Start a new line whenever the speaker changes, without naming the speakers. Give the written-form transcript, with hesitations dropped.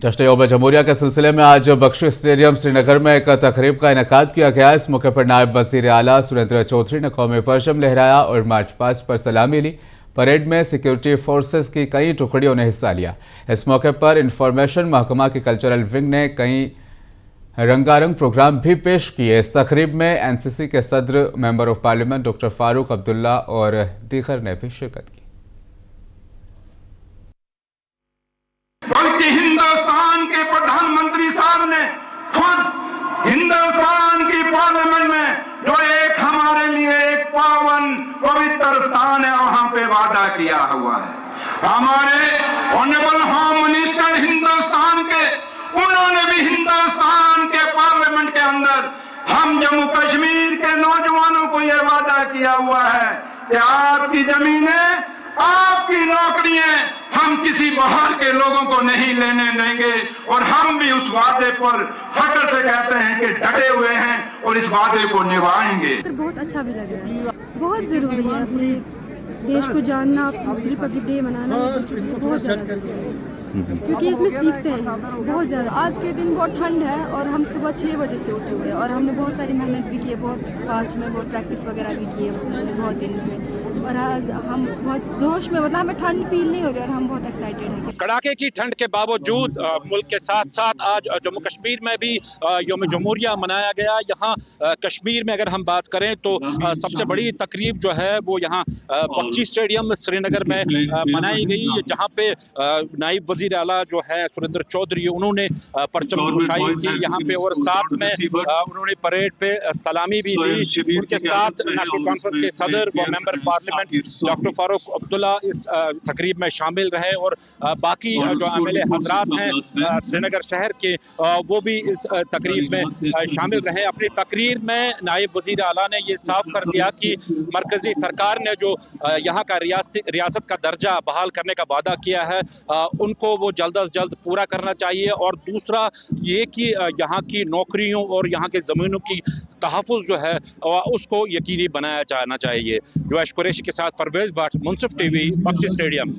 जश्न यौम जमहूरिया के सिलसिले में आज बख्शी स्टेडियम श्रीनगर में एक तकरीब का इनेकाद किया गया। इस मौके पर नायब वजीर आला सुरेंद्र चौधरी ने कौमी परचम लहराया और मार्च पास्ट पर सलामी ली। परेड में सिक्योरिटी फोर्सेस की कई टुकड़ियों ने हिस्सा लिया। इस मौके पर इंफॉर्मेशन महकमा की कल्चरल विंग ने कई रंगारंग प्रोग्राम भी पेश किए। इस तकरीब में NCC के सदर member of parliament doctor Farooq Abdullah और दीगर ने भी शिरकत की।
बल्कि हिंदुस्तान के प्रधानमंत्री साहब ने खुद हिंदुस्तान की पार्लियामेंट में जो एक हमारे लिए एक पावन पवित्र स्थान है वहां पे वादा किया हुआ है। हमारे ऑनरेबल होम मिनिस्टर हिंदुस्तान के, उन्होंने भी हिंदुस्तान के पार्लियामेंट के अंदर हम जम्मू कश्मीर के नौजवानों को यह वादा किया हुआ है कि आपकी जमीनें, आपकी नौकरियां हम किसी बाहर के लोगों को नहीं लेने देंगे। और हम भी उस वादे पर फख्र से कहते हैं कि डटे हुए हैं और इस वादे को निभाएंगे।
बहुत अच्छा भी लग रहा है, बहुत जरूरी है अपने देश को जानना, रिपब्लिक डे मनाना बहुत ज़्यादा जरूरी है क्योंकि इसमें सीखते हैं बहुत ज़्यादा।
आज के दिन बहुत ठंड है और हम सुबह 6 बजे से उठे हुए हैं और हमने बहुत सारी मेहनत भी की है, बहुत फास्ट में बहुत प्रैक्टिस वगैरह भी की है उसमें बहुत दिन में। और आज हम बहुत जोश में, मतलब हमें ठंड फील नहीं हो रही और हम बहुत एक्साइटेड हैं।
कड़ाके की ठंड के बावजूद मुल्क के साथ साथ आज जम्मू कश्मीर में भी यौम जमहूरिया मनाया गया। यहाँ कश्मीर में अगर हम बात करें तो सबसे बड़ी तकरीब जो है वो यहाँ बख्शी स्टेडियम श्रीनगर में मनाई गई, जहाँ पे नायब वजीर आला जो है सुरेंद्र चौधरी उन्होंने परचम कुशाई की यहाँ पे और साथ में उन्होंने परेड पे सलामी भी दी। उनके साथ नेशनल कॉन्फ्रेंस के सदर व member parliament doctor Farooq Abdullah इस तकरीब में शामिल रहे और बाकी जो MLA हजरात हैं श्रीनगर शहर के वो भी इस तकरीब में शामिल रहे। अपनी तकरीर में नायब वजीर आला ने ये साफ कर दिया कि मरकजी सरकार ने जो यहाँ का रियासत का दर्जा बहाल करने का वादा किया है उनको वो जल्द अज जल्द पूरा करना चाहिए। और दूसरा ये कि यहाँ की नौकरियों और यहाँ के ज़मीनों की तहफ़्फ़ुज़ जो है उसको यकीनी बनाया जाना चाहिए। जो कुरैशी के साथ परवेज़ भट्ट, मुंसिफ TV, बख्शी स्टेडियम।